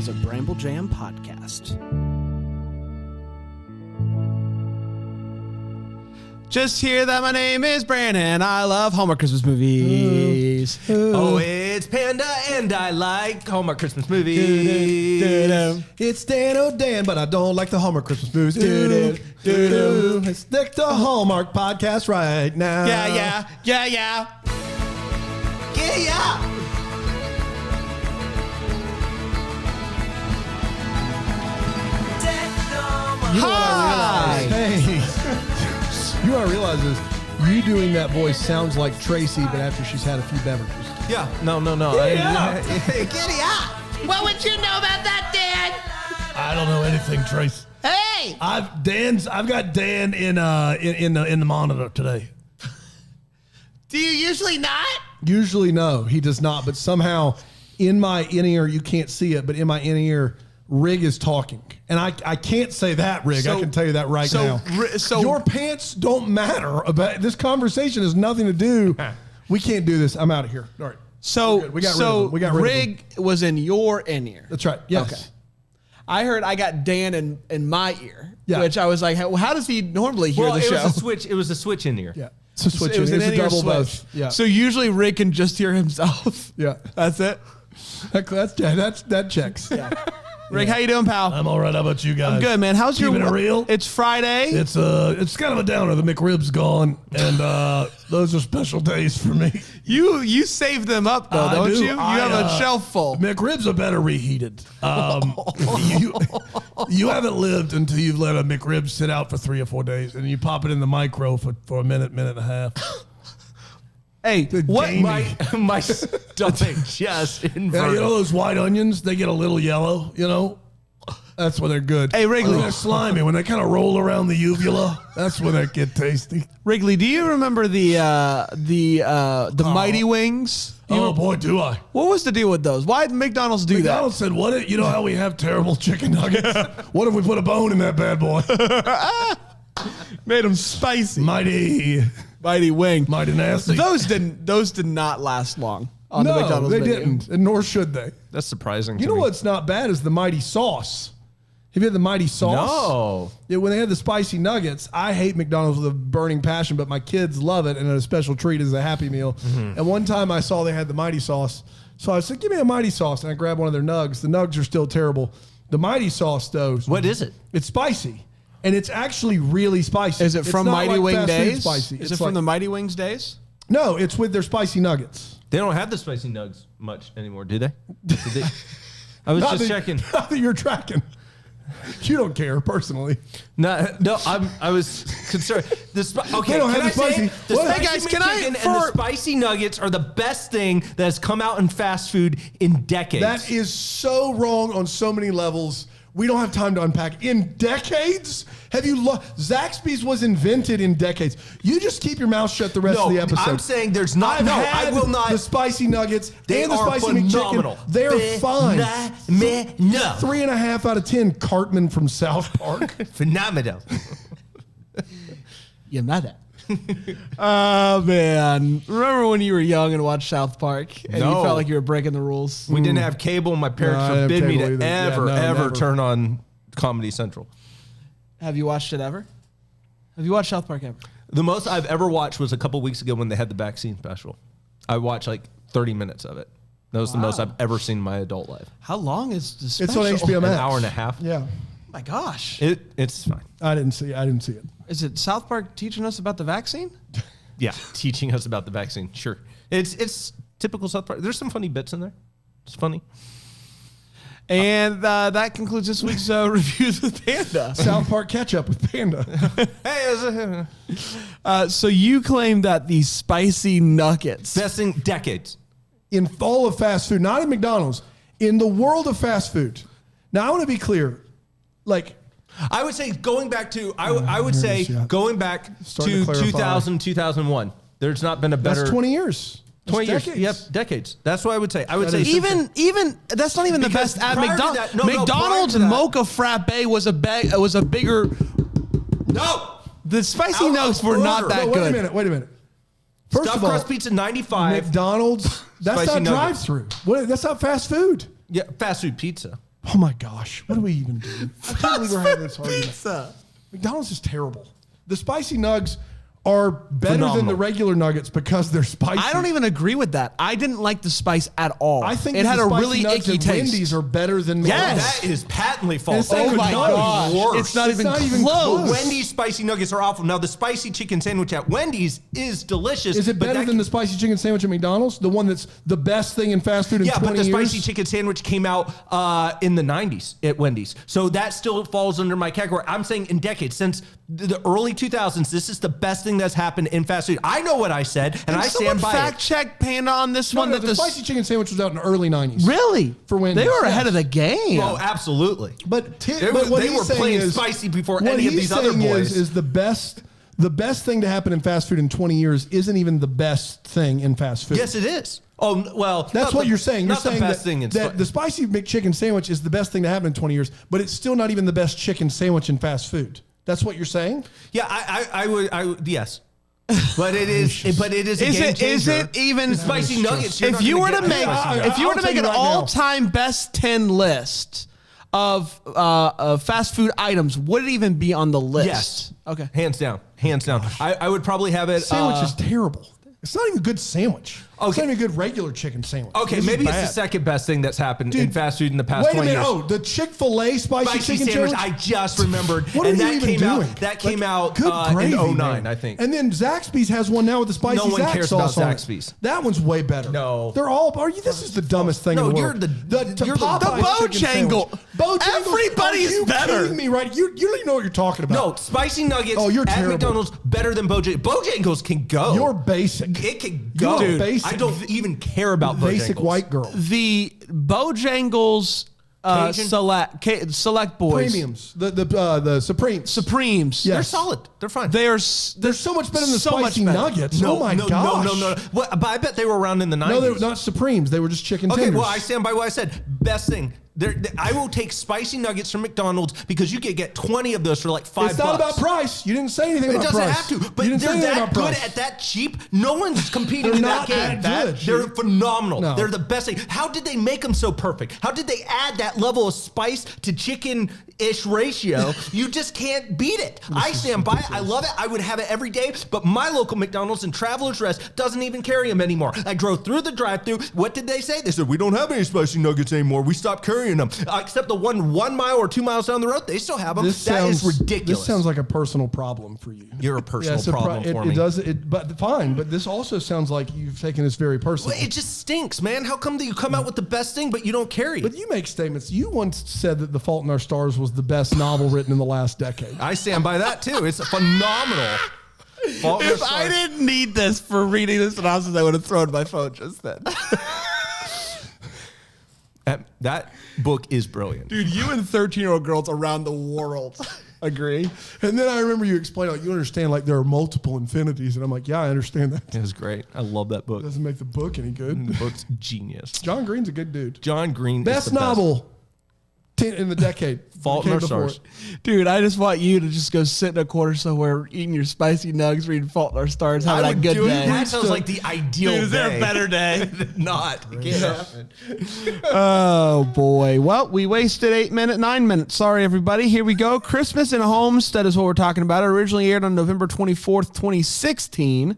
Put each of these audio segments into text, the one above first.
is a Bramble Jam podcast. Just hear that my name is Brandon. I love Hallmark Christmas movies. Oh, it's Panda, and I like Hallmark Christmas movies. It's Dan O'Dan, but I don't like the Hallmark Christmas movies. Let's stick to Hallmark podcast right now. Yeah. Yeah. Hi. Hey, you know what I realize is you doing that voice sounds like Tracy, but after she's had a few beverages. Yeah. No. Giddy up. What would you know about that, Dad? I don't know anything, Trace. Hey! I've got Dan in the monitor today. Do you usually not? Usually, no, he does not. But somehow, in my in-ear, you can't see it, but in my in-ear, Rig is talking. And I can't say that, Rig. I can tell you that right now. So your pants don't matter. About this conversation has nothing to do. We can't do this. I'm out of here. All right. So we got rid of him. We got rid of him. Rig was in your in-ear. That's right. Yes. Okay. I heard I got Dan in my ear, Yeah. which I was like, how does he normally hear the show? It was a switch in here. Yeah. So switch It was an a in-ear double switch. both. Yeah. So usually Rig can just hear himself. Yeah. That's it. That checks. Yeah. Rig, how you doing, pal? I'm all right. How about you guys? I'm good, man. How's Keeping your it real? It's Friday. It's kind of a downer. The McRib's gone, and those are special days for me. You save them up though, I don't do. you? You have a shelf full. McRibs are better reheated. You haven't lived until you've let a McRib sit out for 3 or 4 days, and you pop it in the micro for a minute and a half. Hey, what? gamey. My stomach just Yeah, inverted. you know those white onions? They get a little yellow, you know? That's when they're good. Hey, Wrigley. When they're slimy, when they kind of roll around the uvula, that's when they get tasty. Wrigley, do you remember the Mighty Wings? Oh, boy, do I. What was the deal with those? Why did McDonald's do McDonald's said, you know how we have terrible chicken nuggets? What if we put a bone in that bad boy? that? Made them spicy. Mighty Wing. nasty. Those did not last long on the No, McDonald's they menu. didn't, and nor should they. That's surprising. You know what's not bad is the Mighty Sauce. Have you had the Mighty Sauce? No. Yeah, when they had the spicy nuggets, I hate McDonald's with a burning passion, but my kids love it, and a special treat is a Happy Meal. Mm-hmm. And one time I saw they had the Mighty Sauce, so I said, "Give me a Mighty Sauce," and I grabbed one of their nugs. The nugs are still terrible. The Mighty Sauce, though, What is it? It's spicy, and it's actually really spicy. Is it It's from not Mighty like Wing fast food days? Spicy. Is It's it from like- the Mighty Wings days? No, it's with their spicy nuggets. They don't have the spicy nugs much anymore, do they? I was Not just that- checking. Not that you're tracking. You don't care personally. No, I was concerned. Okay, They don't can have I the spicy- say the What? spicy Hey, guys, can I- McChicken and for- the spicy nuggets are the best thing that has come out in fast food in decades. That is so wrong on so many levels. We don't have time to unpack. In decades? Have you Zaxby's was invented in decades. You just keep your mouth shut the rest of the episode. I'm saying there's not. I've No, had I will not. the spicy nuggets They and the are spicy phenomenal. McChicken. They're fine. No. 3.5 out of 10. Cartman from South Park. Phenomenal. Your mother. Oh, man. Remember when you were young and watched South Park and you No. felt like you were breaking the rules? We didn't have cable. My parents No, I didn't have forbid me cable to either. Yeah, ever, no, ever never. turn on Comedy Central. Have you watched it ever? Have you watched South Park ever? The most I've ever watched was a couple weeks ago when they had the vaccine special. I watched like 30 minutes of it. That was the most I've ever seen in my adult life. How long is the It's special? on HBO An Max. hour and a half. Yeah. Oh my gosh. It's fine. I didn't see it. Is it South Park teaching us about the vaccine? Yeah, teaching us about the vaccine. Sure. It's typical South Park. There's some funny bits in there. It's funny. And that concludes this week's Reviews with Panda. South Park catch-up with Panda. Hey, So you claim that the spicy nuggets. best thing decades. In all of fast food, not at McDonald's, in the world of fast food. Now, I want to be clear. Like, I would say going back to going back Starting to to clarify. 2000, 2001. There's not been a better that's 20 years. That's 20 years. decades. Yep, decades. That's what I would say. I would That say is- even that's not even the Because best at prior to McDonald's. that- no, McDonald's prior to that- Mocha Frappe was a bigger. no. The spicy Out nuggets of were not order. that No, good. wait a minute. First Stuffed of all, crust pizza 95. McDonald's, that's Spicy not nuggets. drive-through. That's not fast food. Yeah, fast food pizza. Oh my gosh, what do we even do? I can't believe we're having this argument. Pizza. McDonald's is terrible. The spicy nugs are better than Phenomenal. the regular nuggets because they're spicy. I don't even agree with that. I didn't like the spice at all. I think it had the a spicy really nugs icky at taste. Wendy's are better than Yes. McDonald's. That is patently false. And Oh it's my not gosh. worse. It's not even It's not even close. close. Wendy's spicy nuggets are awful. Now, the spicy chicken sandwich at Wendy's is delicious. Is it but better that than the spicy chicken sandwich at McDonald's? The one that's the best thing in fast food in Yeah, 20 but the years? spicy chicken sandwich came out in the 90s at Wendy's. So that still falls under my category. I'm saying in decades, since the early 2000s, this is the best thing that's happened in fast food. I know what I said, and I Someone stand by fact it. check Panda on this No, one. no, that the spicy chicken sandwich was out in the early 90s. Really? For Wendy's, They were ahead yes. of the game. Oh, absolutely. But, They but what they he's were saying playing is, spicy before what any of he's these other saying boys. is the best thing to happen in fast food in 20 years isn't even the best thing in fast food. Yes, it is. Oh, well. That's not what the- you're saying. You're not saying the best that, thing in that the spicy McChicken sandwich is the best thing to happen in 20 years, but it's still not even the best chicken sandwich in fast food. That's what you're saying? Yeah, I would, yes. But it is, but it is a Is game it? Is changer. it even? The spicy nuggets? you're If not you were gonna to get make, spicy if you were to I'll make tell an you right now. all-time best 10 list of fast food items, would it even be on the list? Yes. Okay. Hands down. Hands down. I would probably have it. Sandwich is terrible. It's not even a good sandwich. It's Okay. not even a good regular chicken sandwich. Okay, This is maybe it's bad. the second best thing that's happened in Dude, fast food in the past Wait a 20 minute. years. Oh, the Chick-fil-A spicy chicken sandwich. sandwich? I just remembered. What and are that you even came doing? out. That came Like, out good gravy, in 09, man. I think. And then Zaxby's has one now with the spicy No one Zax cares sauce about on it. Zaxby's. That one's way better. No. They're all. Are you? This is the dumbest thing No, in the you're world. the- you're the- Popeyes chicken Bojangle. sandwich. Bojangles. Everybody's Are you better. kidding me? Right? You don't even know what you're talking about. No, spicy nuggets Oh, you're at terrible. McDonald's better than Bojangles. Bojangles can go. You're basic. It can go. You're basic. I don't even care about Basic Bojangles. white girl. The Bojangles Cajun? select boys, Premiums. The Supremes. Supremes. Yeah. They're Yes. solid. They're fine. They're so much better than the so much spicy better. nuggets. no, Oh my no, gosh. no. What, but I bet they were around in the 90s. No, they're not Supremes. They were just chicken Okay, tenders. well, I stand by what I said. Best thing. I will take spicy nuggets from McDonald's because you could get 20 of those for like $5. It's not about price. You didn't say anything It about doesn't price. have to, You but didn't say they're anything that about good price. at that cheap. No one's competing They're in not that game. that good, They're dude. phenomenal. No. They're the best thing. How did they make them so perfect? How did they add that level of spice to chicken-ish ratio? You just can't beat it. I stand by it. I love it. I would have it every day, but my local McDonald's in Travelers Rest doesn't even carry them anymore. I drove through the drive-thru. What did they say? They said, we don't have any spicy nuggets anymore. We stopped carrying them. Except the one mile or 2 miles down the road, they still have them. That is ridiculous. This sounds like a personal problem for you. You're a personal it's a problem for it me. does. But fine. But this also sounds like you've taken this very personally. Well, it just stinks, man. How come that you come out with the best thing, but you don't carry it? But you make statements. You once said that The Fault in Our Stars was the best novel written in the last decade. I stand by that too. It's phenomenal. Fault in Our If I Stars. didn't need this for reading this synopsis, I would have thrown my phone just then. That book is brilliant. Dude, you and 13-year-old girls around the world agree. And then I remember you explaining, like, you understand, like, there are multiple infinities. And I'm like, yeah, I understand that. It was great. I love that book. Doesn't make the book any good. The book's genius. John Green's a good dude. John Green Best is the novel in the decade. Fault in Came Our before Stars. it. Dude, I just want you to just go sit in a corner somewhere, eating your spicy nugs, reading Fault in Our Stars, having I a would good do it. day. That sounds like the ideal Dude, is there day. a better day? Not. It can't happen. Oh, boy. Well, we wasted 9 minutes. Sorry, everybody. Here we go. Christmas in Homestead is what we're talking about. It originally aired on November 24th, 2016,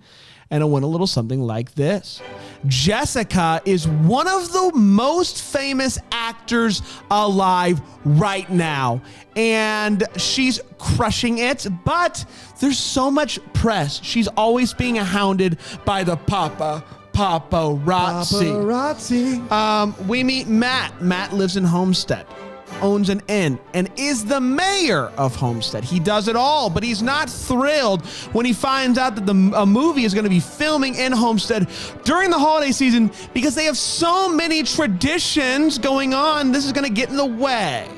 and it went a little something like this. Jessica is one of the most famous actors alive right now, and she's crushing it, but there's so much press. She's always being hounded by the paparazzi. We meet Matt. Matt lives in Homestead, owns an inn, and is the mayor of Homestead. He does it all, but he's not thrilled when he finds out that a movie is going to be filming in Homestead during the holiday season because they have so many traditions going on. This is going to get in the way.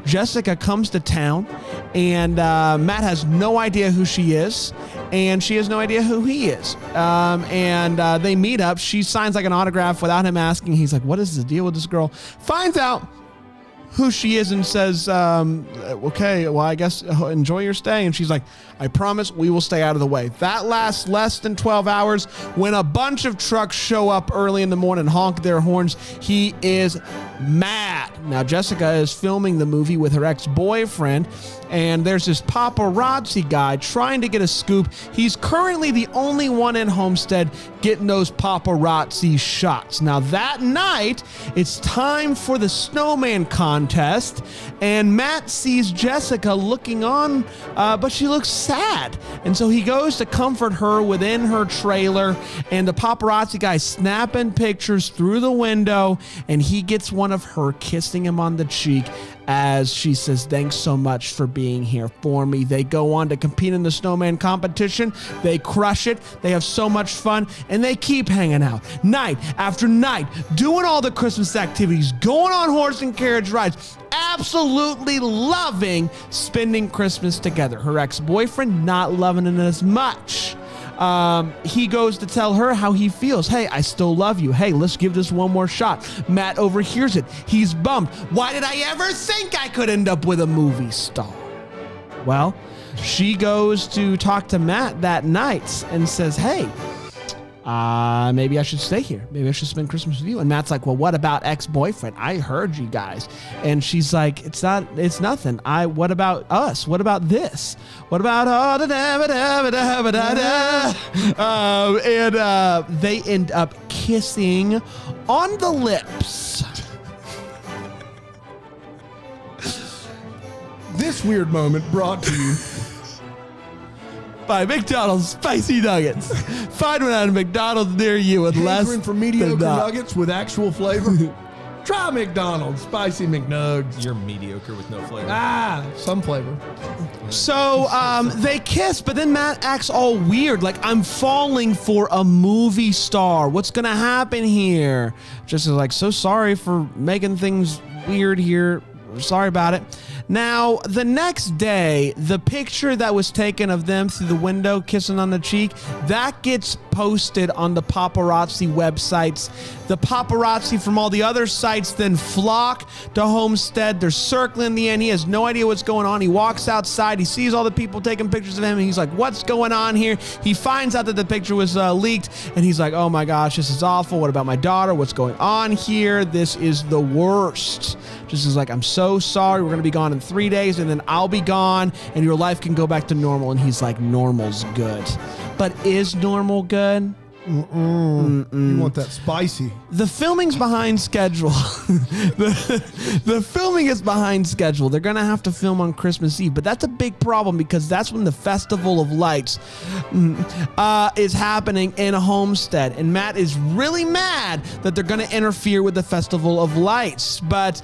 Jessica comes to town, and Matt has no idea who she is, and she has no idea who he is. They meet up. She signs like an autograph without him asking. He's like, what is the deal with this girl? Finds out who she is and says, okay, well, I guess enjoy your stay. And she's like, I promise we will stay out of the way. That lasts less than 12 hours when a bunch of trucks show up early in the morning, honk their horns. He is mad. Now, Jessica is filming the movie with her ex-boyfriend, and there's this paparazzi guy trying to get a scoop. He's currently the only one in Homestead getting those paparazzi shots. Now, that night, it's time for the Snowman Contest, and Matt sees Jessica looking on, but she looks sad. And so he goes to comfort her within her trailer, and the paparazzi guy snapping pictures through the window, and he gets one of her kissing him on the cheek as she says, thanks so much for being here for me. They go on to compete in the snowman competition. They crush it. They have so much fun, and they keep hanging out night after night, doing all the Christmas activities, going on horse and carriage rides, absolutely loving spending Christmas together. Her ex-boyfriend not loving it as much. He goes to tell her how he feels. Hey, I still love you. Hey, let's give this one more shot. Matt overhears it. He's bummed. Why did I ever think I could end up with a movie star? Well, she goes to talk to Matt that night and says, hey, maybe I should stay here. Maybe I should spend Christmas with you. And Matt's like, well, what about ex-boyfriend? I heard you guys. And she's like, it's nothing. What about us? What about this? What about and they end up kissing on the lips. This weird moment brought to you by McDonald's Spicy Nuggets. Find one out of McDonald's near you with less Hankering for mediocre than nuggets with actual flavor. Try McDonald's Spicy McNuggets. You're mediocre with no flavor. Some flavor. So they kiss, but then Matt acts all weird, like I'm falling for a movie star. What's gonna happen here? Just like, so sorry for making things weird here. Sorry about it. Now, the next day, the picture that was taken of them through the window kissing on the cheek, that gets posted on the paparazzi websites. The paparazzi from all the other sites then flock to Homestead. They're circling the end. He has no idea what's going on. He walks outside. He sees all the people taking pictures of him, and he's like, what's going on here? He finds out that the picture was leaked, and he's like, oh my gosh, this is awful. What about my daughter? What's going on here? This is the worst. Just is like, I'm so sorry. We're going to be gone in 3 days, and then I'll be gone, and your life can go back to normal. And he's like, normal's good. But is normal good? You want that spicy. The filming's behind schedule. the filming is behind schedule. They're going to have to film on Christmas Eve, but that's a big problem because that's when the Festival of Lights is happening in Homestead, and Matt is really mad that they're going to interfere with the Festival of Lights. But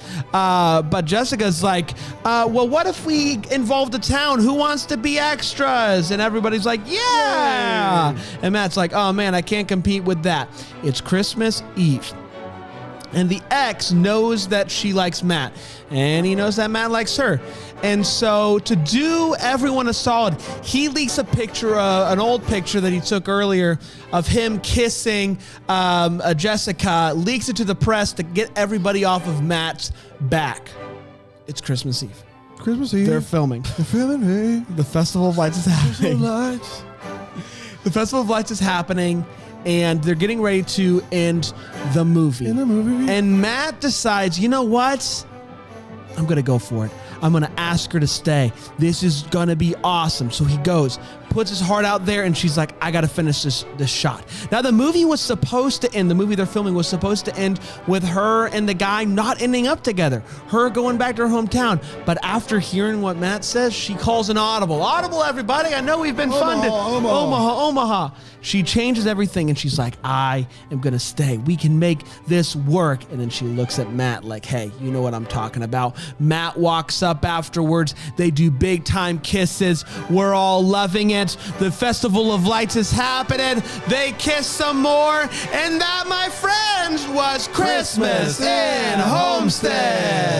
Jessica's like, well, what if we involve the town? Who wants to be extras? And everybody's like, yeah. Yay. And Matt's like, oh man, I can't compete with that. It's Christmas Eve. And the ex knows that she likes Matt, and he knows that Matt likes her. And so to do everyone a solid, he leaks a picture, an old picture that he took earlier of him kissing Jessica, leaks it to the press to get everybody off of Matt's back. It's Christmas Eve. Christmas Eve. They're filming. They're filming, hey. The Festival of Lights is happening. Lights. The Festival of Lights is happening, and they're getting ready to end the movie. And Matt decides, you know what? I'm going to go for it. I'm going to ask her to stay. This is going to be awesome. So he goes, puts his heart out there, and she's like, I got to finish this shot. Now, the movie was supposed to end, the movie they're filming was supposed to end with her and the guy not ending up together, her going back to her hometown. But after hearing what Matt says, she calls an audible. Audible, everybody. I know we've been funded. Omaha. She changes everything, and she's like, I am going to stay. We can make this work. And then she looks at Matt like, hey, you know what I'm talking about. Matt walks up afterwards. They do big time kisses. We're all loving it. The Festival of Lights is happening. They kiss some more. And that, my friends, was Christmas in Homestead.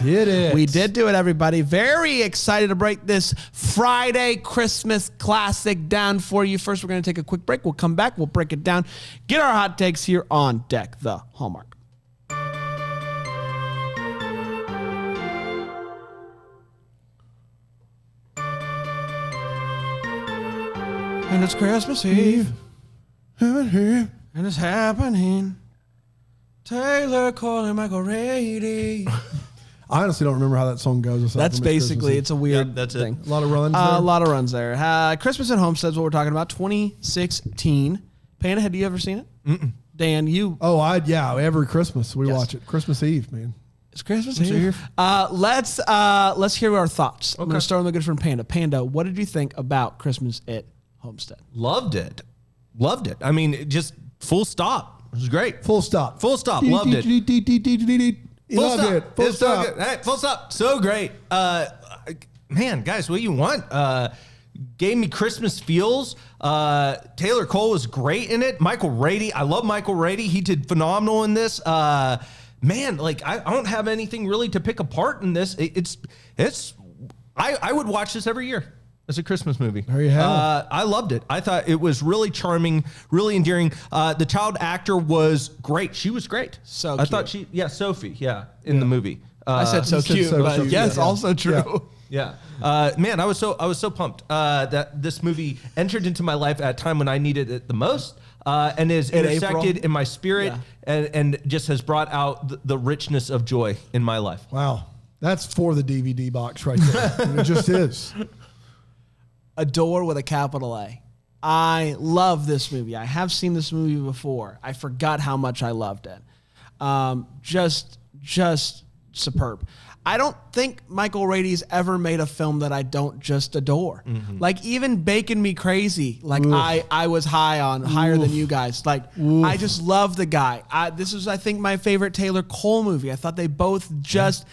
We did it. We did do it, everybody. Very excited to break this Friday Christmas classic down for you. First, we're going to take a quick break. We'll come back. We'll break it down. Get our hot takes here on Deck the Hallmark. And it's Christmas Eve. And it's happening. Taylor Cole and Michael Rady. I honestly don't remember how that song goes. That's basically, it's a weird that's thing. a lot of runs there. A lot of runs there. Christmas at Homestead is what we're talking about. 2016. Panda, have you ever seen it? Mm-mm. Dan, you... every Christmas we watch it. Christmas Eve, man. It's Christmas Eve. Let's hear our thoughts. I'm going to start with my good friend Panda. Panda, what did you think about Christmas at Homestead? Loved it. I mean, just full stop. It was great. Full stop. Loved it. Loved it. Full stop. So good. Hey, full stop. So great. Man, guys, what you want? Gave me Christmas feels. Taylor Cole was great in it. Michael Rady. I love Michael Rady. He did phenomenal in this. Man, like I don't have anything really to pick apart in this. I would watch this every year as a Christmas movie. There you have it. I loved it. I thought it was really charming, really endearing. The child actor was great. She was great. So I cute. thought Sophie, in the movie. I said so cute, but yes, also true. Yeah. Man, I was so pumped that this movie entered into my life at a time when I needed it the most, and is intersected in my spirit, and just has brought out the richness of joy in my life. Wow. That's for the DVD box right there. And it just is. Adore with a capital A. I love this movie. I have seen this movie before. I forgot how much I loved it. Just superb. I don't think Michael Rady's ever made a film that I don't just adore. Mm-hmm. Like even Bacon Me Crazy, like I was higher than you guys. Like I just love the guy. This is, I think, my favorite Taylor Cole movie. I thought they both just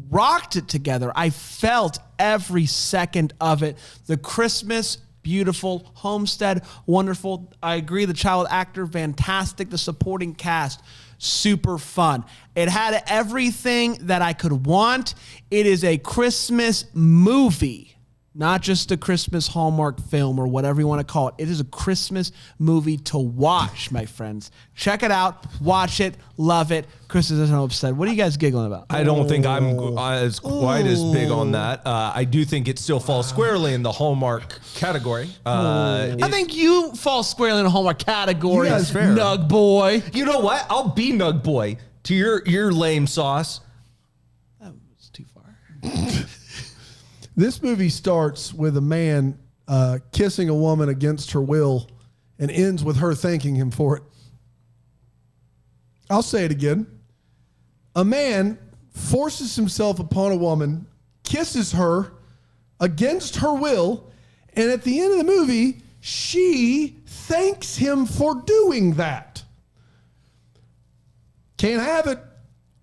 rocked it together. I felt every second of it. The Christmas, beautiful. Homestead, wonderful. I agree. The child actor, fantastic. The supporting cast, super fun. It had everything that I could want. It is a Christmas movie, not just a Christmas Hallmark film or whatever you want to call it. It is a Christmas movie to watch, my friends. Check it out. Watch it. Love it. Christmas at Homestead. What are you guys giggling about? I don't think I'm quite as big on that. I do think it still falls squarely in the Hallmark category. I think you fall squarely in the Hallmark category, That's fair. Nug boy. You know what? I'll be Nug Boy to your lame sauce. That was too far. This movie starts with a man kissing a woman against her will and ends with her thanking him for it. I'll say it again. A man forces himself upon a woman, kisses her against her will, and at the end of the movie, she thanks him for doing that. Can't have it.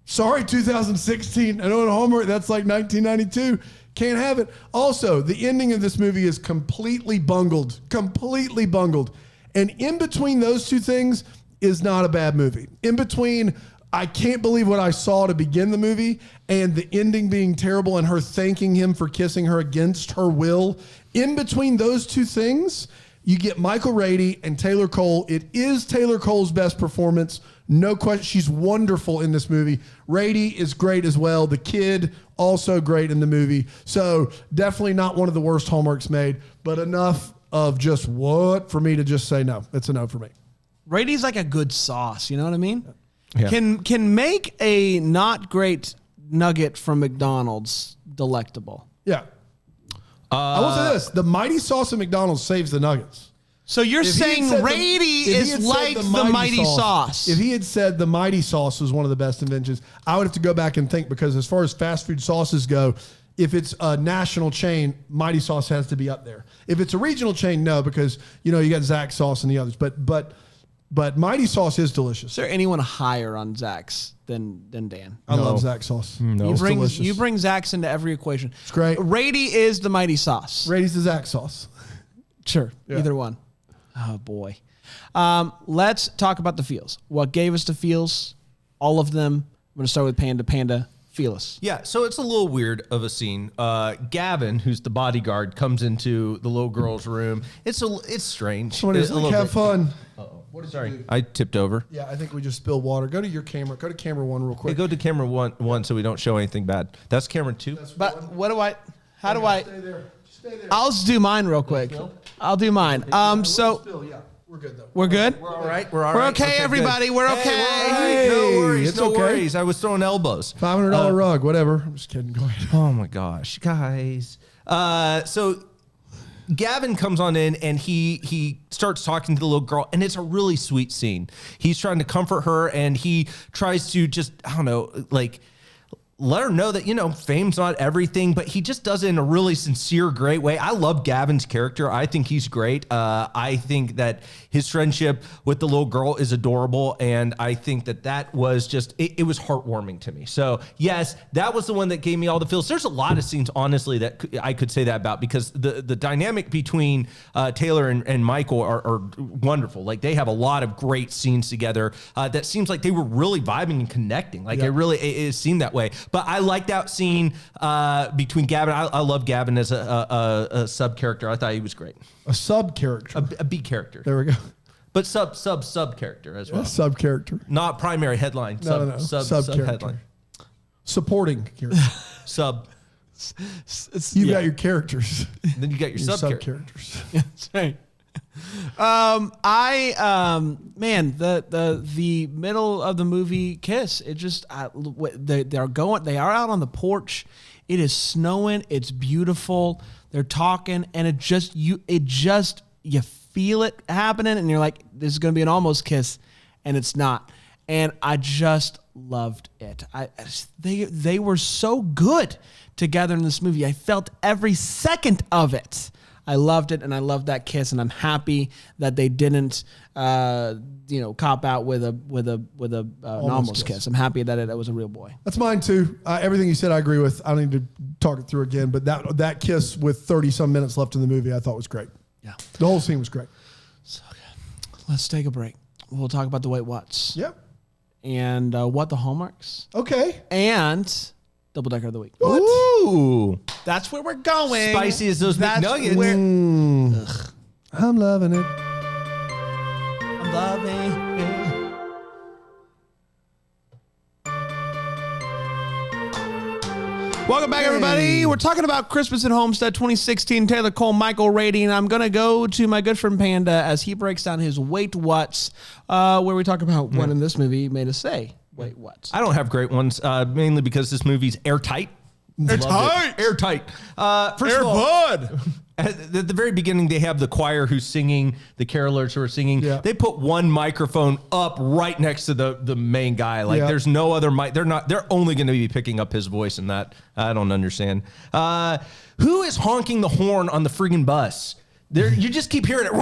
Sorry, 2016. I know in Hallmark that's like 1992. Can't have it. Also, the ending of this movie is completely bungled. Completely bungled. And in between those two things is not a bad movie. In between, I can't believe what I saw to begin the movie and the ending being terrible and her thanking him for kissing her against her will. In between those two things, you get Michael Rady and Taylor Cole. It is Taylor Cole's best performance. No question. She's wonderful in this movie. Rady is great as well. The kid, also great in the movie. So definitely not one of the worst Hallmarks made, but enough of just what for me to just say no. It's a no for me. Rady's like a good sauce. You know what I mean? Yeah. Can make a not great nugget from McDonald's delectable. Yeah. I will say this. The mighty sauce at McDonald's saves the nuggets. So you're saying Rady is like the mighty sauce. If he had said the mighty sauce was one of the best inventions, I would have to go back and think, because as far as fast food sauces go, if it's a national chain, mighty sauce has to be up there. If it's a regional chain, no, because you got Zach's sauce and the others. But mighty sauce is delicious. Is there anyone higher on Zach's than Dan? I love Zach's sauce. No. You bring Zach's into every equation. It's great. Rady is the mighty sauce. Rady's the Zach sauce. Sure, either one. Oh, boy. Let's talk about the feels. What gave us the feels? All of them. I'm going to start with Panda. Panda, feel us. Yeah, so it's a little weird of a scene. Gavin, who's the bodyguard, comes into the little girl's room. It's strange. Somebody It's a little have bit. fun. Sorry, I tipped over. Yeah, I think we just spilled water. Go to your camera. Go to camera one real Hey, quick. go to camera one so we don't show anything bad. That's camera two. But what do I... How do I... Stay there. I'll just do mine real quick. I'll do mine. So Yeah, we're good though. we're good. We're all right. We're all We're right. okay, everybody. good. We're Hey, okay. we're all right. No worries. It's No okay. worries. I was throwing elbows. $500 rug, whatever. I'm just kidding. Go ahead. Oh my gosh, guys. So Gavin comes on in and he starts talking to the little girl, and it's a really sweet scene. He's trying to comfort her, and he tries to just, I don't know, like, let her know that, you know, fame's not everything, but he just does it in a really sincere, great way. I love Gavin's character. I think he's great. I think that his friendship with the little girl is adorable, and I think that was just, it was heartwarming to me. So, yes, that was the one that gave me all the feels. There's a lot of scenes, honestly, that I could say that about, because the dynamic between Taylor and Michael are wonderful. Like, they have a lot of great scenes together that seems like they were really vibing and connecting. Like, it seemed that way. But I like that scene between Gavin. I love Gavin as a sub character. I thought he was great. A sub character. A B character. There we go. But sub character as well. A sub character. Not primary headline. No. Sub character. Headline. Supporting character. Sub. You've got your characters. Then you got your sub character. characters. That's right. Man, the middle of the movie kiss, it just, they are out on the porch. It is snowing. It's beautiful. They're talking, and you feel it happening, and you're like, this is going to be an almost kiss, and it's not. And I just loved it. They were so good together in this movie. I felt every second of it. I loved it, and I loved that kiss, and I'm happy that they didn't, cop out with an almost kiss. I'm happy that it was a real boy. That's mine too. Everything you said, I agree with. I don't need to talk it through again, but that kiss with 30 some minutes left in the movie, I thought was great. Yeah, the whole scene was great. So good. Let's take a break. We'll talk about the Wait What's. Yep. And what the Hallmarks. Okay. And Double Decker of the Week. What? Ooh. That's where we're going. Spicy as those McNuggets. I'm loving it. I'm loving it. Welcome back, everybody. We're talking about Christmas at Homestead 2016. Taylor Cole, Michael Rady, and I'm going to go to my good friend Panda as he breaks down his Wait What's, where we talk about what in this movie made us say, Wait What's. I don't have great ones, mainly because this movie's airtight. Airtight. First of all, at the very beginning, they have the choir who's singing, the carolers who are singing. Yeah. They put one microphone up right next to the main guy. Like, there's no other mic. They're only going to be picking up his voice in that. I don't understand. Who is honking the horn on the friggin' bus? You just keep hearing it.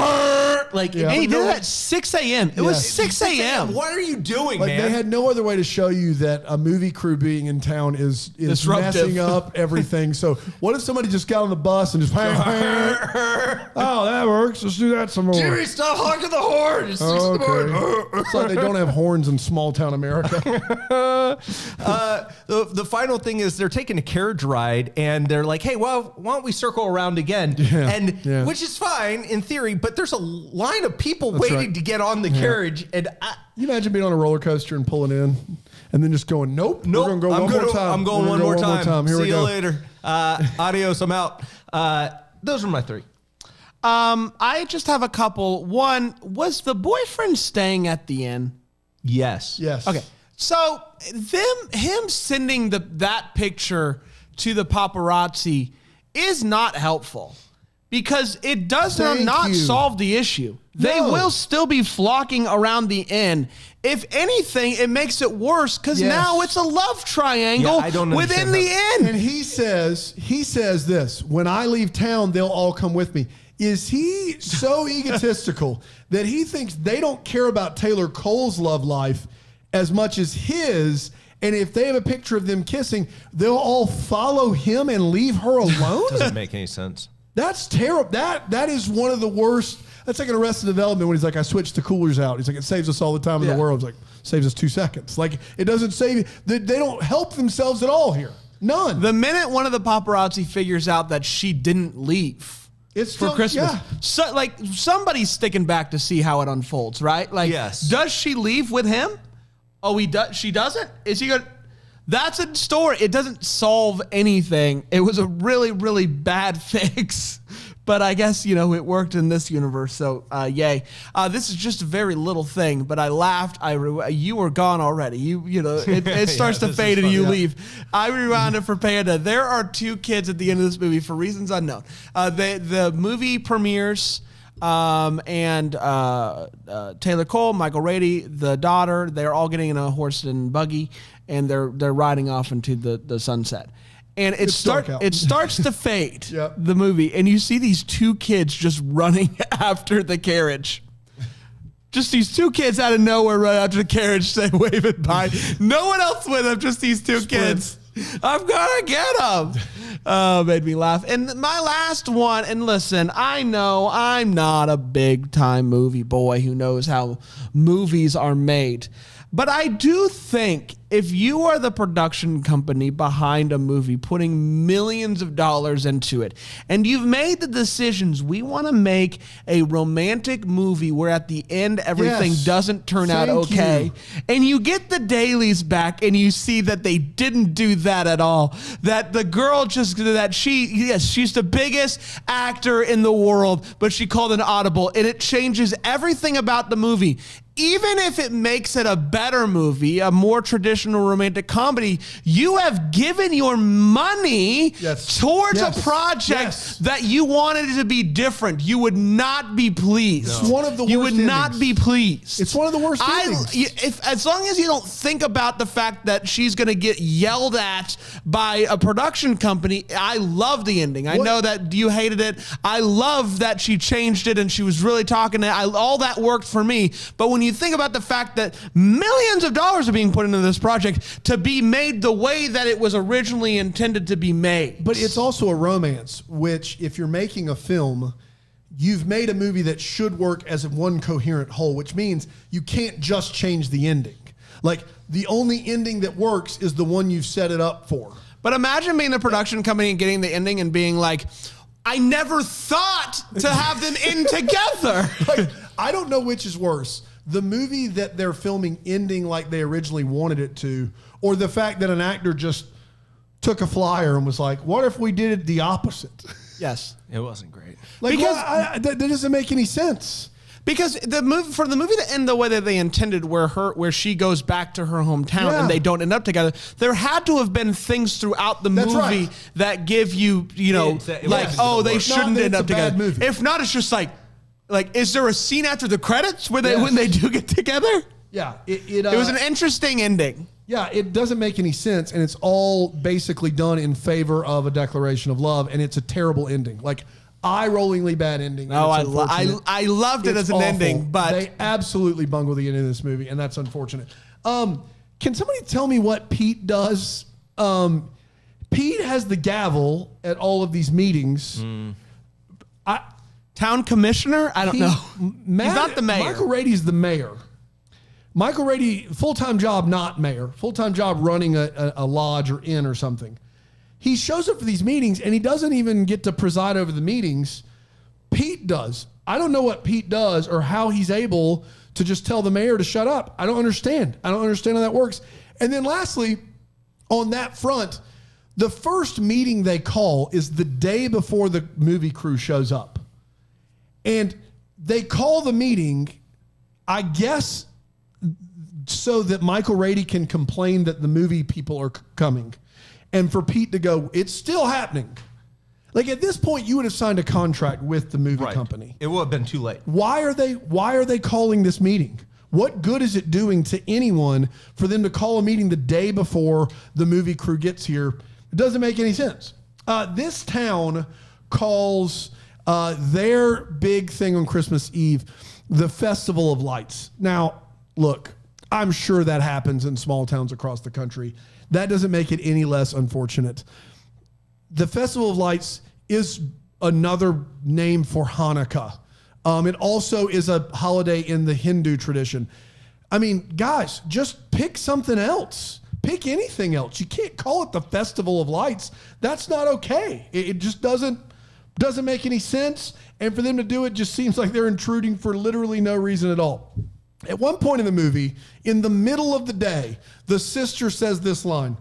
Like, and he did that at 6 a.m. It was 6 a.m. What are you doing, like, man? They had no other way to show you that a movie crew being in town is messing up everything. So what if somebody just got on the bus and just, oh, that works. Let's do that some more. Jimmy, stop honking the horn. It's 6 in the morning. It's like they don't have horns in small town America. The final thing is they're taking a carriage ride, and they're like, hey, well, why don't we circle around again? Which is fine in theory, but there's a line of people waiting to get on the carriage. And you imagine being on a roller coaster and pulling in and then just going, nope. We're going to go one more time. I'm going one more time. Here See we go. you later. Adios. I'm out. Those are my three. I just have a couple. One, was the boyfriend staying at the inn? Yes. Okay. So him sending that picture to the paparazzi is not helpful, because it does not solve the issue. They will still be flocking around the inn. If anything, it makes it worse, because now it's a love triangle within the inn. And he says this: when I leave town, they'll all come with me. Is he so egotistical that he thinks they don't care about Taylor Cole's love life as much as his? And if they have a picture of them kissing, they'll all follow him and leave her alone? Doesn't make any sense. That's terrible. That is one of the worst. That's like in Arrested Development when he's like, I switched the coolers out. He's like, it saves us all the time in the world. It's like, saves us 2 seconds. Like, it doesn't save. They don't help themselves at all here. None. The minute one of the paparazzi figures out that she didn't leave for Christmas, so, like, somebody's sticking back to see how it unfolds, right? Like, does she leave with him? Oh, she doesn't? Is he going to... That's a story. It doesn't solve anything. It was a really, really bad fix. But I guess, it worked in this universe, so yay. This is just a very little thing, but I laughed. You were gone already. It starts to fade and you leave. I rewound it for Panda. There are 2 kids at the end of this movie for reasons unknown. The movie premieres, and Taylor Cole, Michael Rady, the daughter, they're all getting in a horse and buggy, and they're riding off into the sunset. And it starts to fade, Yep. the movie, and you see these 2 kids just running after the carriage. Just these 2 kids out of nowhere run after the carriage, say waving by. No one else with them, just these 2 kids. I'm gonna get them. Made me laugh. And my last one, and listen, I know I'm not a big time movie boy who knows how movies are made. But I do think if you are the production company behind a movie, putting millions of dollars into it, and you've made the decisions, we want to make a romantic movie where at the end everything doesn't turn out okay, and you get the dailies back and you see that they didn't do that at all, that the girl she's the biggest actor in the world, but she called an audible, and it changes everything about the movie. Even if it makes it a better movie, a more traditional romantic comedy, you have given your money towards a project that you wanted it to be different. You would not be pleased. It's one of the worst You would endings. not be pleased. It's one of the worst endings. As long as you don't think about the fact that she's going to get yelled at by a production company, I love the ending. I know that you hated it. I love that she changed it and she was really talking to all that worked for me. But when you think about the fact that millions of dollars are being put into this project to be made the way that it was originally intended to be made. But it's also a romance, which if you're making a film, you've made a movie that should work as one coherent whole, which means you can't just change the ending. Like, the only ending that works is the one you've set it up for. But imagine being the production company and getting the ending and being like, I never thought to have them end together. Like, I don't know which is worse. The movie that they're filming ending like they originally wanted it to, or the fact that an actor just took a flyer and was like, what if we did it the opposite? Yes. It wasn't great. Like, that doesn't make any sense. Because the movie to end the way that they intended, where she goes back to her hometown and they don't end up together, there had to have been things throughout the movie that give you, they shouldn't end up together. Movie. If not, it's just like, is there a scene after the credits when they do get together? Yeah, it was an interesting ending. Yeah, it doesn't make any sense, and it's all basically done in favor of a declaration of love, and it's a terrible ending. Like, eye-rollingly bad ending. Oh, I loved it as an ending, but they absolutely bungle the end of this movie, and that's unfortunate. Can somebody tell me what Pete does? Pete has the gavel at all of these meetings. Town commissioner? I don't know. He's not the mayor. Michael Rady's the mayor. Michael Rady, full-time job, not mayor. Full-time job running a lodge or inn or something. He shows up for these meetings, and he doesn't even get to preside over the meetings. Pete does. I don't know what Pete does or how he's able to just tell the mayor to shut up. I don't understand. I don't understand how that works. And then lastly, on that front, the first meeting they call is the day before the movie crew shows up. And they call the meeting, I guess, so that Michael Rady can complain that the movie people are coming. And for Pete to go, it's still happening. Like, at this point, you would have signed a contract with the movie company. It would have been too late. Why are they calling this meeting? What good is it doing to anyone for them to call a meeting the day before the movie crew gets here? It doesn't make any sense. This town calls their big thing on Christmas Eve the Festival of Lights. Now, look, I'm sure that happens in small towns across the country. That doesn't make it any less unfortunate. The Festival of Lights is another name for Hanukkah. It also is a holiday in the Hindu tradition. I mean, guys, just pick something else. Pick anything else. You can't call it the Festival of Lights. That's not okay. It just doesn't make any sense. And for them to do it just seems like they're intruding for literally no reason at all. At one point in the movie, in the middle of the day, the sister says this line,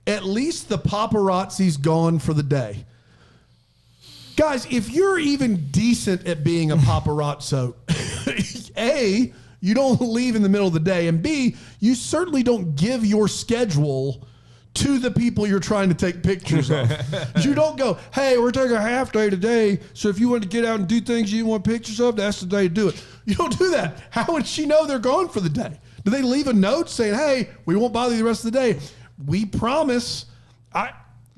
at least the paparazzi's gone for the day. Guys, if you're even decent at being a paparazzo, A, you don't leave in the middle of the day, and B, you certainly don't give your schedule to the people you're trying to take pictures of. You don't go, hey, we're taking a half day today, so if you want to get out and do things you want pictures of, that's the day to do it. You don't do that. How would she know they're gone for the day? Do they leave a note saying, hey, we won't bother you the rest of the day? We promise.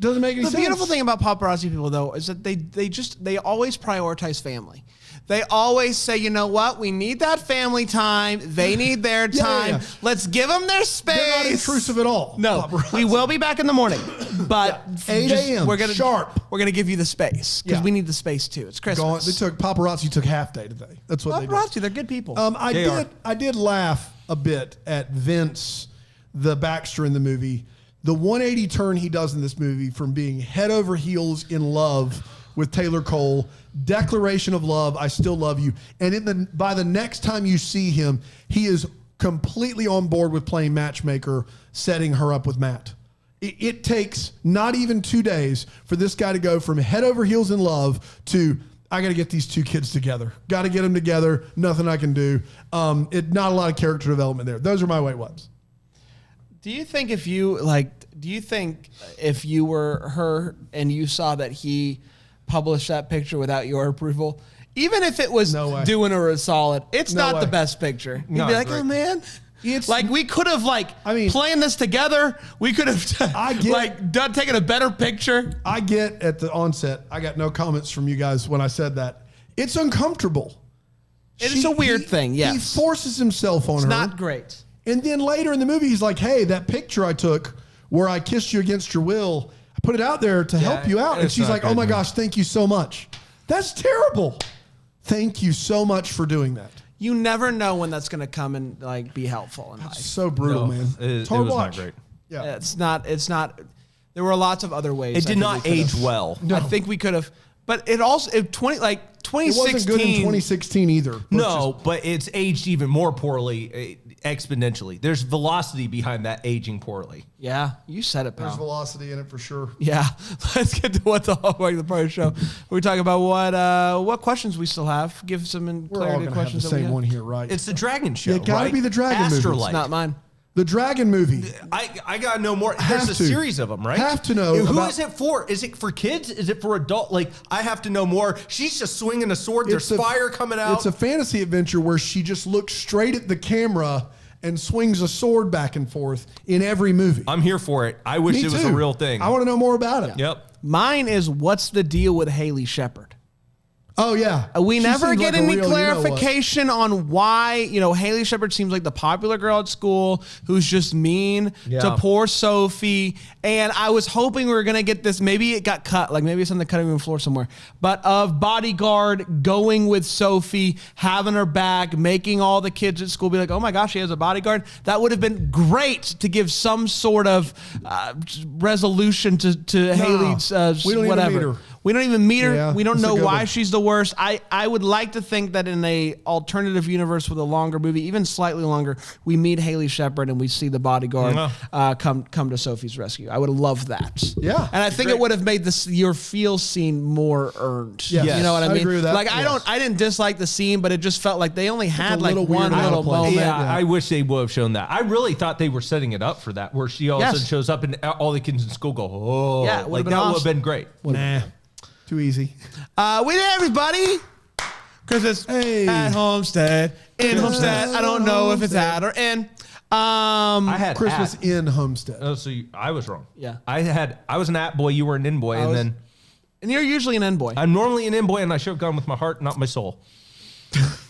Doesn't make any sense. The beautiful thing about paparazzi people, though, is that they always prioritize family. They always say, you know what? We need that family time. They need their time. Yeah. Let's give them their space. They're not intrusive at all. No, paparazzi. We will be back in the morning, but 8 a.m. Sharp. We're gonna give you the space because we need the space too. It's Christmas. Paparazzi took half day today. That's what paparazzi. They're good people. I did laugh a bit at Vince, the Baxter in the movie. The 180 turn he does in this movie from being head over heels in love with Taylor Cole, declaration of love, I still love you. And by the next time you see him, he is completely on board with playing matchmaker, setting her up with Matt. It takes not even 2 days for this guy to go from head over heels in love to, I got to get these two kids together.Got to get them together. Nothing I can do. Not a lot of character development there. Those are my white ones. Do you think if you were her and you saw that he published that picture without your approval, even if it was doing her a solid, it's not the best picture. You'd be like, oh man. It's like we could have planned this together. We could have taken a better picture. I get at the onset, I got no comments from you guys when I said that. It's uncomfortable. It's a weird thing, yes. He forces himself on her. It's not great. And then later in the movie, he's like, hey, that picture I took where I kissed you against your will, I put it out there to help you out. And she's like, oh my gosh, thank you so much. That's terrible. Thank you so much for doing that. You never know when that's going to come and be helpful in life. So brutal, man. It's hard to watch. Not great. Yeah. It's not. There were lots of other ways. It did not age well. No. I think we could have, but it also, 2016. It wasn't good in 2016 either. But it's aged even more poorly. Exponentially. There's velocity behind that aging poorly. Yeah, you said it, pal. There's velocity in it for sure. Yeah. Let's get to what the Hallmark the Party show. We talk about what questions we still have. Give some clarity questions. Have the same one here, right? It's the Dragon Show. It got to be the Dragon movie. It's not mine. The Dragon movie. I got to know more. There's a series of them, right? Have to know. Who is it for? Is it for kids? Is it for adult? I have to know more. She's just swinging a sword. There's fire coming out. It's a fantasy adventure where she just looks straight at the camera and swings a sword back and forth in every movie. I'm here for it. I wish it was a real thing. I want to know more about it. Yep. Mine is, what's the deal with Haley Shepard? Oh, yeah. We never get any clarification on why, Haley Shepard seems like the popular girl at school who's just mean to poor Sophie. And I was hoping we were going to get this. Maybe it got cut. Maybe it's on the cutting room floor somewhere. But of bodyguard going with Sophie, having her back, making all the kids at school be like, oh my gosh, she has a bodyguard. That would have been great to give some sort of resolution to Haley's we don't whatever. Even meet her. We don't even meet her. Yeah, we don't know why she's the worst. I would like to think that in a alternative universe with a longer movie, even slightly longer, we meet Haley Shepard and we see the bodyguard come to Sophie's rescue. I would love that. Yeah. And I think it would have made your feel scene more earned. Yes. You know what I mean? agree with that. I didn't dislike the scene, but it just felt like they only had one little moment. Yeah, I wish they would have shown that. I really thought they were setting it up for that, where she all of a sudden shows up and all the kids in school go, oh. Yeah, that would have been great. Nah. Too easy. We did, everybody. Christmas at Homestead. In Homestead. I don't know if it's at or in. I had Christmas in Homestead. Oh, so I was wrong. Yeah. I was an at boy, you were an in boy, and you're usually an in boy. I'm normally an in boy, and I should have gone with my heart, not my soul.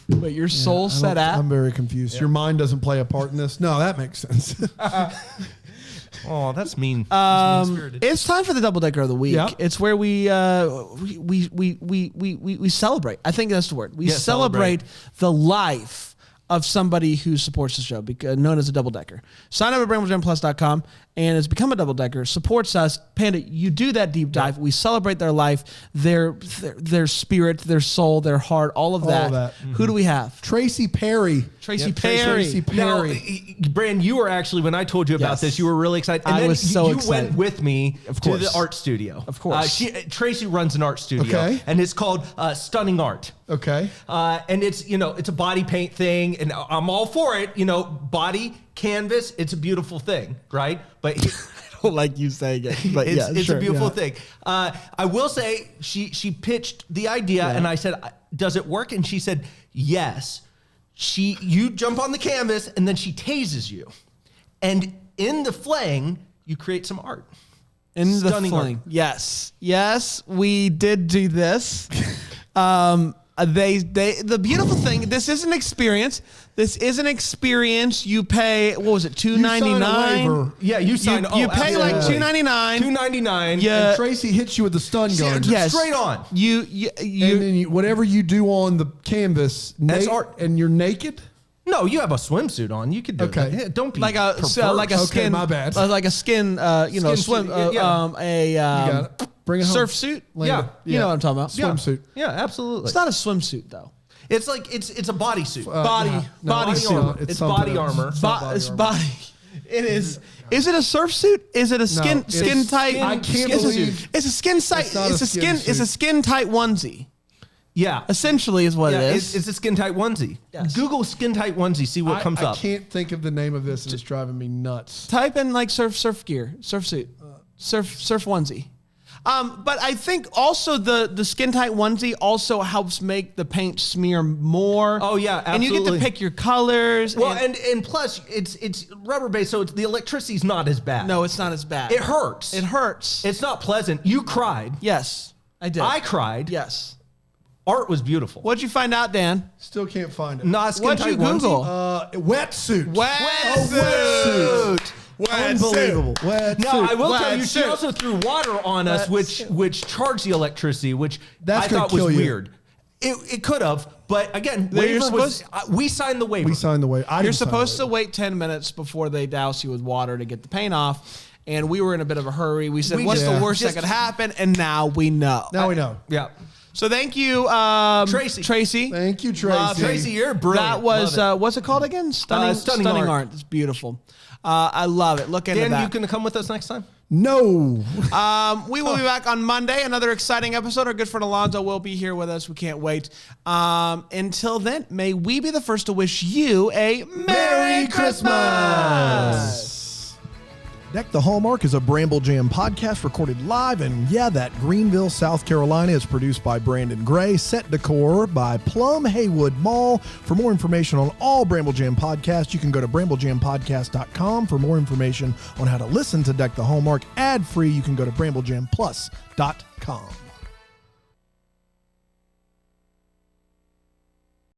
But your soul said at. I'm very confused. Yeah. Your mind doesn't play a part in this. No, that makes sense. Oh, that's mean. It's time for the double decker of the week. Yep. It's where we celebrate. I think that's the word. We celebrate the life of somebody who supports the show, known as a double decker. Sign up at BrambleJamPlus.com and has become a double decker, supports us. Panda, you do that deep dive. We celebrate their life, their spirit, their soul, their heart, all of that. Mm-hmm. Who do we have? Tracy Perry. Tracy Perry. Now, Brand, you were actually, when I told you about this, you were really excited. And I then was so you excited. went with me Of to course. the art studio. Of course. Tracy runs an art studio, Okay. and it's called Stunning Art. Okay. And it's a body paint thing, and I'm all for it. Body canvas, it's a beautiful thing, right? But I don't like you saying it, but it's a beautiful thing. I will say she pitched the idea, and I said, "Does it work?" And she said, "Yes." You jump on the canvas, and then she tases you, and in the flaying, you create some art. In the Stunning fling. art. Yes, we did do this. The beautiful thing. This is an experience. You pay, what was it, $2.99? Yeah, you signed. You pay like absolutely. $2.99. $2.99. Yeah. And Tracy hits you with the stun gun. Yes. Straight on. You And then whatever you do on the canvas, That's art. And you're naked. No, you have a swimsuit on. You could do Okay. that. Yeah, don't be like a perverse. Okay, skin. my bad. Like a skin. Skin swim. suit, yeah. You got it. Bring it home. Surf suit. Yeah. You know what I'm talking about. Yeah. Swimsuit. Yeah, absolutely. It's not a swimsuit though. It's like it's a bodysuit. Body no, armor. it's It's something body else. armor. It's body. It is. Is it a surf suit? Is it a skin it's tight? I can't skin believe- suit? It's a skin tight. It's not It's a a skin skin. It's a suit. skin tight onesie. Yeah. Essentially, is what Yeah, it is. it's a skin tight onesie. Yes. Google skin tight onesie. See what comes I up. can't think of the name of this, and it's driving me nuts. Type in like surf gear, surf suit, surf onesie. But I think also the skin tight onesie also helps make the paint smear more. Oh, yeah, And you get to absolutely. pick your colors. Well, and plus it's rubber based, so the electricity's not as bad. no, it's not as bad. it hurts. It hurts. It's not pleasant. You cried. Yes, I did. I cried. Yes. Art was beautiful. What'd you find out, Dan? Still can't find it. Not a skin What'd you tight Google? onesie. Wetsuit. Wetsuit. Unbelievable. Wetsuit. Now I will tell you, she Wetsuit. also threw water on us, which charged the electricity, which That's I gonna thought was kill you. weird. It could have, but again, You're waiver was. supposed- We signed the waiver. We signed the way. You're supposed to wait 10 minutes before they douse you with water to get the paint off. And we were in a bit of a hurry. We said, what's the worst that could happen? And now we know. Now we know. Yeah. So thank you, Tracy. Thank you, Tracy. Tracy, you're brilliant. That was, Love it. what's it called again? Stunning Art. art. It's beautiful. I love it. Look into Dan, that. you gonna come with us next time? No. We will be back on Monday. Another exciting episode. Our good friend Alonzo will be here with us. We can't wait. Until then, may we be the first to wish you a Merry Christmas. Deck the Hallmark is a Bramble Jam podcast recorded live, and that Greenville, South Carolina, is produced by Brandon Gray. Set decor by Plum Haywood Mall. For more information on all Bramble Jam podcasts, you can go to bramblejampodcast.com. For more information on how to listen to Deck the Hallmark ad-free, you can go to bramblejamplus.com.